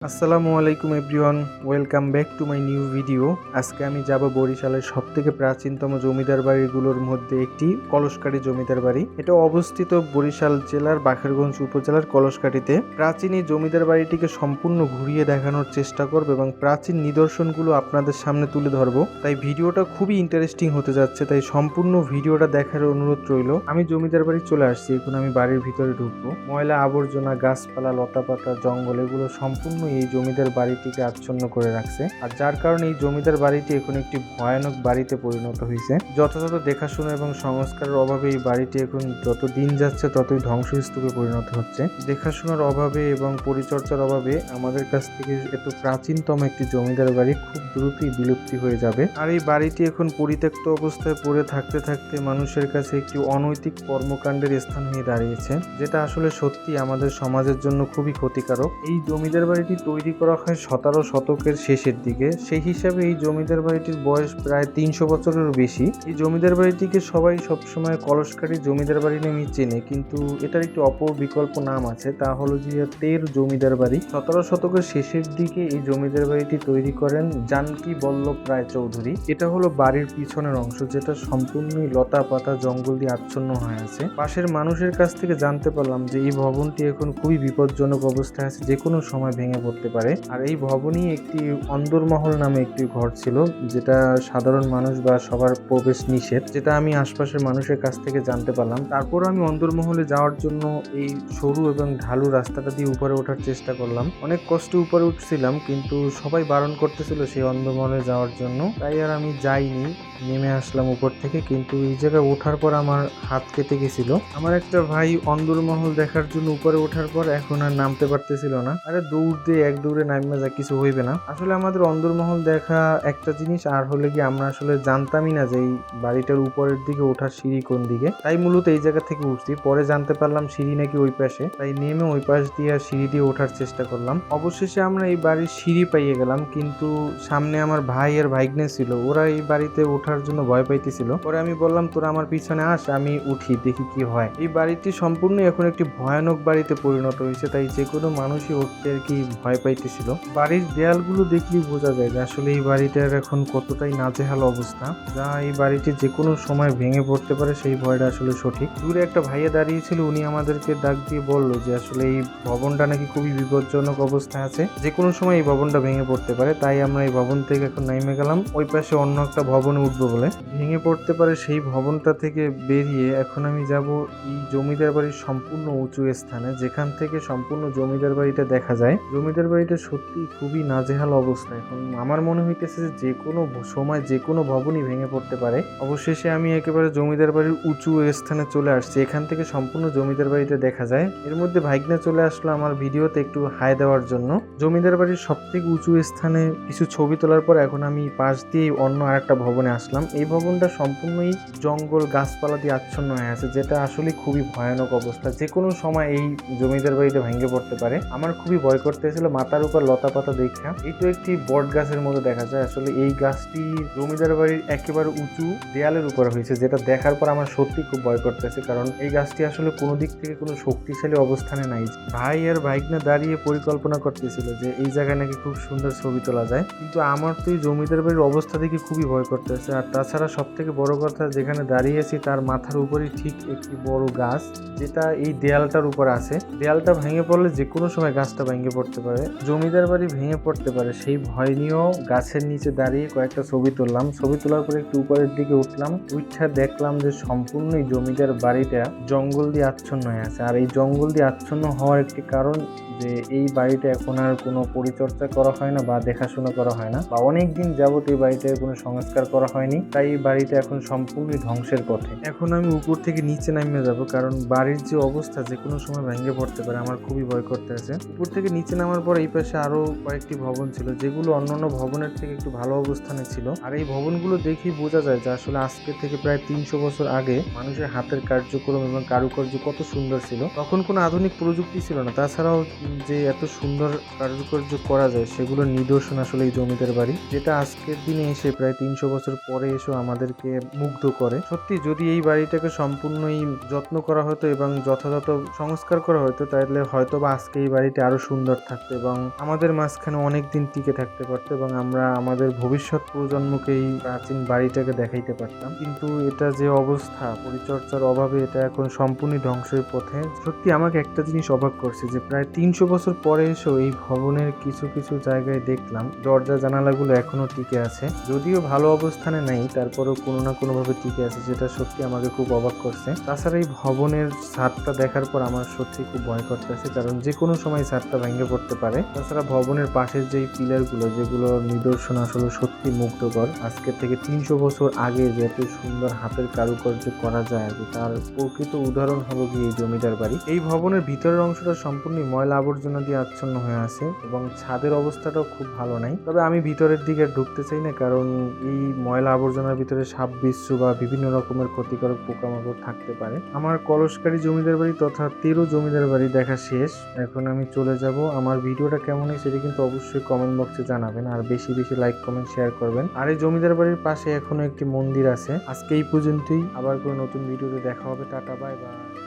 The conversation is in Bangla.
আসসালামু আলাইকুম everyone, welcome back to my new video. আজকে আমি যাব বরিশালের সবথেকে প্রাচীনতম জমিদার বাড়িগুলোর মধ্যে একটি কলসকাঠী জমিদার বাড়ি। এটা অবস্থিত বরিশাল জেলার বাকেরগঞ্জ উপজেলার কলসকাঠীতে। প্রাচীন এই জমিদার বাড়িটিকে সম্পূর্ণ ঘুরিয়ে দেখানোর চেষ্টা করব এবং প্রাচীন নিদর্শনগুলো আপনাদের সামনে তুলে ধরবো। তাই ভিডিওটা খুবই ইন্টারেস্টিং হতে যাচ্ছে, তাই সম্পূর্ণ ভিডিওটা দেখার অনুরোধ রইল। আমি জমিদার বাড়ি চলে আসছি, এখন আমি বাড়ির ভিতরে ঢুকবো। ময়লা আবর্জনা, গাছপালা, লতাপাতা, জঙ্গল এগুলো সম্পূর্ণ এই জমিদার বাড়িটিকে আচ্ছন্ন করে রাখছে, আর যার কারণে এই জমিদার বাড়িটি এখন একটি ভয়ানক বাড়িতে পরিণত হয়েছে। যথাযথ দেখাশোনা এবং সংস্কারের অভাবে এই বাড়িটি এখন যত দিন যাচ্ছে ততই ধ্বংসস্তূপে পরিণত হচ্ছে। দেখাশোনার অভাবে এবং পরিচর্যার অভাবে আমাদের কাছ থেকে এত প্রাচীনতম একটি জমিদার বাড়ি খুব দ্রুতই বিলুপ্তি হয়ে যাবে। আর এই বাড়িটি এখন পরিত্যক্ত অবস্থায় পড়ে থাকতে থাকতে মানুষের কাছে একটি অনৈতিক কর্মকাণ্ডের স্থান হয়ে দাঁড়িয়েছে, যেটা আসলে সত্যি আমাদের সমাজের জন্য খুবই ক্ষতিকারক। এই জমিদার বাড়িটি তৈরি করা হয় 17 শতকের শেষের দিকে। সেই হিসাবে এই জমিদার বাড়িটির বয়স প্রায় 300 বছরেরও বেশি। এই জমিদার বাড়িটিকে সবাই সবসময় কলসকাঠী জমিদার বাড়ি নামে চেনে, কিন্তু এটার একটি বিকল্প নাম আছে, তা হলো যে তের জমিদার বাড়ি। 17 শতকের শেষের দিকে এই জমিদার বাড়িটি তৈরি করেন জানকী বল্লভ রায় চৌধুরী। এটা হলো বাড়ির পিছনের অংশ, যেটা সম্পূর্ণই লতা পাতা জঙ্গল দিয়ে আচ্ছন্ন হয়ে আছে। পাশের মানুষের কাছ থেকে জানতে পারলাম যে এই ভবনটি এখন খুবই বিপজ্জনক অবস্থায় আছে, যে কোনো সময় ভেঙে পড়তে পারে। আর এই ভবনই একটি অন্দরমহল নামে একটি ঘর ছিল, যেটা সাধারণ মানুষ বা সবার প্রবেশ নিষেধ, যেটা আমি আশপাশের মানুষের কাছ থেকে জানতে পারলাম। তারপর আমি অন্দরমহলে যাওয়ার জন্য এই সরু এবং ঢালু রাস্তাটা দিয়ে উপরে ওঠার চেষ্টা করলাম। অনেক কষ্টে উপরে উঠছিলাম, কিন্তু সবাই বারণ করতেছিল সেই অন্দরমহলে যাওয়ার জন্য, তাই আর আমি যাইনি, নেমে আসলাম উপর থেকে। কিন্তু এই জায়গায় ওঠার পর আমার হাত কেটে গেছিল। আমার একটা ভাই অন্দরমহল দেখার জন্য উপরে ওঠার পর এখন আর নামতে পারতেছিল না। আরে দৌড় দিয়ে এক দৌড়ে নামে যা, কিছু হইবে না। আসলে আমাদের অন্দরমহল দেখা একটা জিনিস, আর হলে কি আমরা আসলে জানতামই না যে এই বাড়িটার উপরের দিকে ওঠার সিঁড়ি কোন দিকে, তাই মূলত এই জায়গা থেকে উঠছি। পরে জানতে পারলাম সিঁড়ি নাকি ওই পাশে, তাই নেমে ওই পাশ দিয়ে সিঁড়ি দিয়ে ওঠার চেষ্টা করলাম। অবশেষে আমরা এই বাড়ির সিঁড়ি পাইয়ে গেলাম, কিন্তু সামনে আমার ভাই আর ভাইগনে ছিল, ওরা এই বাড়িতে ওঠার জন্য ভয় পাইতেছিল। পরে আমি বললাম, তোরা আমার পিছনে আস, আমি উঠি, দেখি কি হয়। এই বাড়িটি সম্পূর্ণ এখন একটি ভয়ানক বাড়িতে পরিণত হয়েছে, তাই যে কোনো মানুষই উঠতে আর কি ভয় পাইতেছিল। বাড়ির দেয়ালগুলো দেখলেই বোঝা যায় যে আসলে এই বাড়িটার এখন কতটাই নাজেহাল অবস্থা, যা এই বাড়িটি যে কোনো সময় ভেঙে পড়তে পারে, সেই ভয়টা আসলে সঠিক। দূরে একটা ভাইয়া দাঁড়িয়েছিল, উনি আমাদেরকে ডাক দিয়ে বলল যে আসলে এই ভবনটা নাকি খুবই বিপজ্জনক অবস্থায় আছে, যে কোনো সময় এই ভবনটা ভেঙে পড়তে পারে। তাই আমরা এই ভবন থেকে এখন নেমে গেলাম, ওই পাশে অন্য একটা ভবনে উঠবো বলে। ভেঙে পড়তে পারে সেই ভবনটা থেকে বেরিয়ে এখন আমি যাব এই জমিদার বাড়ির সম্পূর্ণ উঁচু স্থানে, যেখান থেকে সম্পূর্ণ জমিদার বাড়িটা দেখা যায়। জমিদার বাড়িটা সত্যি খুবই নাজেহাল অবস্থা। এখন আমার মনে হইতেছে যে কোনো সময় যে কোনো ভবনই ভেঙে পড়তে পারে। অবশেষে আমি একেবারে জমিদার বাড়ির উঁচু স্থানে চলে আসছি, এখান থেকে সম্পূর্ণ জমিদার বাড়িটা দেখা যায়। এর মধ্যে ভাইগনা চলে আসলো আমার ভিডিওতে একটু হাই দেওয়ার জন্য। জমিদার বাড়ির সব থেকে উঁচু স্থানে কিছু ছবি তোলার পর এখন আমি পাশ দিয়ে অন্য আরেকটা ভবনে আসলাম। এই ভবনটা সম্পূর্ণই জঙ্গল গাছপালা দিয়ে আচ্ছন্ন হয়ে আছে, যেটা আসলে খুবই ভয়ানক অবস্থা। যে কোনো সময় এই জমিদার বাড়িটা ভেঙে পড়তে পারে। আমার খুবই ভয় করতেছিল মাথার উপর লতা পাতা দেখা। এই তো একটি বট গাছের মতো দেখা যায়। আসলে এই গাছটি জমিদার বাড়ির একেবারে উঁচু দেয়ালের উপর হয়েছে, যেটা দেখার পর আমার সত্যি খুব ভয় করতেছে, কারণ এই গাছটি আসলে কোনো দিক থেকে কোনো শক্তিশালী অবস্থানে নাই। ভাই আর ভাইগনা দাঁড়িয়ে পরিকল্পনা করতেছিল যে এই জায়গায় নাকি খুব সুন্দর ছবি তোলা যায়, কিন্তু আমার তো এই জমিদার বাড়ির অবস্থা দেখে খুবই ভয় করতেছে। আর তাছাড়া সব থেকে বড় কথা, যেখানে দাঁড়িয়েছি তার মাথার উপরেই ঠিক একটি বড় গাছ, যেটা এই দেয়ালটার উপর আছে। দেয়ালটা ভেঙে পড়লে যে কোনো সময় গাছটা ভেঙে পড়তে পারে, জমিদার বাড়ি ভেঙে পড়তে পারে, সেই ভয় নিয়েও গাছের নিচে দাঁড়িয়ে কয়েকটা ছবি তুললাম। ছবি তোলার পরে একটু উপরের দিকে উঠলাম, উঠা দেখলাম যে সম্পূর্ণই জমিদার বাড়িটা জঙ্গল দিয়ে আচ্ছন্ন হয়ে আছে। আর এই জঙ্গল দিয়ে আচ্ছন্ন হওয়ার একটি কারণ যে এই বাড়িটা এখন আর কোনো পরিচর্যা করা হয় না বা দেখাশোনা করা হয় না, বা অনেকদিন যাবত এই বাড়িটার কোনো সংস্কার করা হয়নি, তাই এই বাড়িটা এখন সম্পূর্ণই ধ্বংসের পথে। এখন আমি উপর থেকে নিচে নামিয়ে যাব, কারণ বাড়ির যে অবস্থা যে কোনো সময় ভেঙে পড়তে পারে, আমার খুবই ভয় করতে আছে। উপর থেকে নিচে নামার পর এই পাশে আরো কয়েকটি ভবন ছিল, যেগুলো অন্যান্য ভবনের থেকে একটু ভালো অবস্থানে ছিল। আর এই ভবনগুলো দেখেই বোঝা যায় যে আসলে আজকে থেকে প্রায় 300 বছর আগে মানুষের হাতের কার্যক্রম এবং কারুকার্য কত সুন্দর ছিল। তখন কোনো আধুনিক প্রযুক্তি ছিল না, তাছাড়াও যে এত সুন্দর কারুকার্য করা যায় সেগুলোর নিদর্শন আসলে এই জমিদার বাড়ি, যেটা আজকের দিনে এসে প্রায় 300 বছর পরে এসেও আমাদেরকে মুগ্ধ করে। সত্যি যদি এই বাড়িটাকে সম্পূর্ণই যত্ন করা হতো এবং যথাযথ সংস্কার করা হতো তাহলে হয়তো বা আজকে এই বাড়িটা আরো সুন্দর থাকতো এবং আমাদের মাঝখানে অনেক দিন টিকে থাকতে পারতো এবং আমরা আমাদের ভবিষ্যৎ প্রজন্মকে এই প্রাচীন বাড়িটাকে দেখাইতে পারতাম। কিন্তু এটা যে অবস্থা, পরিচর্যার অভাবে এটা এখন সম্পূর্ণ ধ্বংসের পথে। সত্যি আমাকে একটা জিনিস অবাক করছে যে প্রায় 300 বছর পরে এসেও এই ভবনের কিছু কিছু জায়গায় দেখলাম দরজা জানালাগুলো এখনো টিকে আছে, যদিও ভালো অবস্থানে নেই তারপরেও কোনো না কোনো ভাবে টিকে আছে, যেটা সত্যি আমাকে খুব অবাক করছে। তাছাড়া এই ভবনের ছাদটা দেখার পর আমার সত্যি খুব ভয় করতেছে, কারণ যে কোনো সময় ছাদটা ভেঙে পড়তে পারে। তাছাড়া ভবনের পাশের যেই পিলারগুলো, যেগুলো নিদর্শন আসলে সত্যি মুগ্ধকর। আজকের থেকে 300 বছর আগে যে এত সুন্দর হাতের কারুকার্য করা যায় আর কি, তার প্রকৃত উদাহরণ হলো গিয়ে এই জমিদার বাড়ি। এই ভবনের ভিতরের অংশটা সম্পূর্ণ ময়লা আবর্জনা দিয়ে আচ্ছন্ন হয়ে আছে এবং ছাদের অবস্থাটাও খুব ভালো নাই। তবে আমি ভিতরের দিকে ঢুকতে চাই না, কারণ এই ময়লা আবর্জনার ভিতরে সাপ বিচ্ছু বা বিভিন্ন রকমের ক্ষতিকারক পোকামাকড় থাকতে পারে। আমার কলসকারী জমিদার বাড়ি তথা 13 জমিদার বাড়ি দেখা শেষ। এখন আমি চলে যাব। আমার ভিডিওটা কেমন হয়েছে সেটা কিন্তু অবশ্যই কমেন্ট বক্সে জানাবেন, আর বেশি বেশি লাইক কমেন্ট শেয়ার করবেন। আর এই জমিদার বাড়ির পাশে এখনো একটি মন্দির আছে। আজকে এই পর্যন্তই, আবার কোনো নতুন ভিডিওতে দেখা হবে। Tata, bye bye.